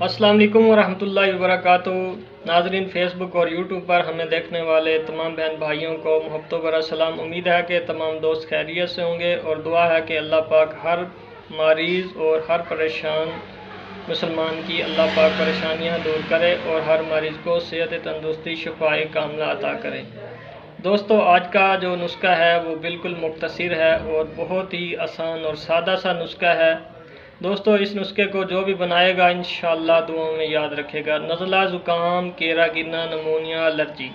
السلام علیکم ورحمۃ اللہ وبرکاتہ۔ ناظرین فیس بک اور یوٹیوب پر ہمیں دیکھنے والے تمام بہن بھائیوں کو محبت و برا سلام۔ امید ہے کہ تمام دوست خیریت سے ہوں گے اور دعا ہے کہ اللہ پاک ہر مریض اور ہر پریشان مسلمان کی اللہ پاک پریشانیاں دور کرے اور ہر مریض کو صحت تندرستی شفائے کاملہ عطا کرے۔ دوستو آج کا جو نسخہ ہے وہ بالکل مختصر ہے اور بہت ہی آسان اور سادہ سا نسخہ ہے۔ دوستو اس نسخے کو جو بھی بنائے گا انشاءاللہ دعاؤں میں یاد رکھے گا۔ نزلہ، زکام، کیرا گرنا، نمونیا، الرجی۔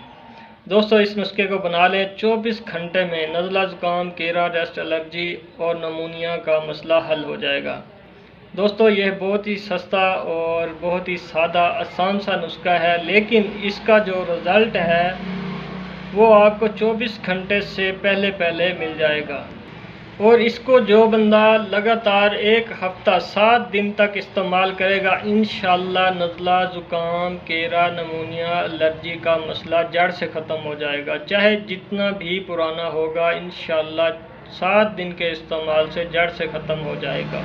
دوستو اس نسخے کو بنا لیں 24 گھنٹے میں نزلہ، زکام، کیرا، ڈسٹ الرجی اور نمونیا کا مسئلہ حل ہو جائے گا۔ دوستو یہ بہت ہی سستا اور بہت ہی سادہ آسان سا نسخہ ہے، لیکن اس کا جو رزلٹ ہے وہ آپ کو 24 گھنٹے سے پہلے مل جائے گا۔ اور اس کو جو بندہ لگاتار ایک ہفتہ 7 دن تک استعمال کرے گا انشاءاللہ نزلہ، زکام، کیرا، نمونیا، الرجی کا مسئلہ جڑ سے ختم ہو جائے گا۔ چاہے جتنا بھی پرانا ہوگا انشاءاللہ 7 دن کے استعمال سے جڑ سے ختم ہو جائے گا۔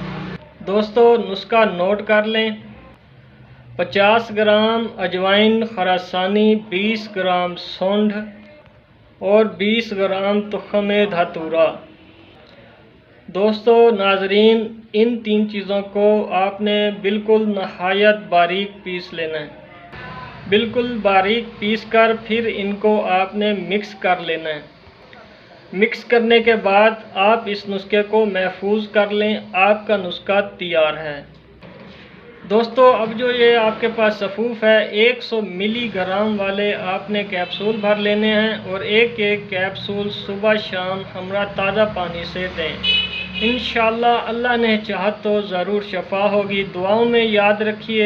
دوستو نسخہ نوٹ کر لیں۔ 50 گرام اجوائن خراسانی، 20 گرام سونڈ اور 20 گرام تخم دھاتورا۔ دوستو ناظرین ان 3 چیزوں کو آپ نے بالکل نہایت باریک پیس لینا ہے۔ بالکل باریک پیس کر پھر ان کو آپ نے مکس کر لینا ہے۔ مکس کرنے کے بعد آپ اس نسخے کو محفوظ کر لیں، آپ کا نسخہ تیار ہے۔ دوستو اب جو یہ آپ کے پاس سفوف ہے 100 ملی گرام والے آپ نے کیپسول بھر لینے ہیں اور ایک کیپسول صبح شام ہمراہ تازہ پانی سے دیں۔ انشاءاللہ اللہ نے چاہا تو ضرور شفا ہوگی۔ دعاؤں میں یاد رکھیے۔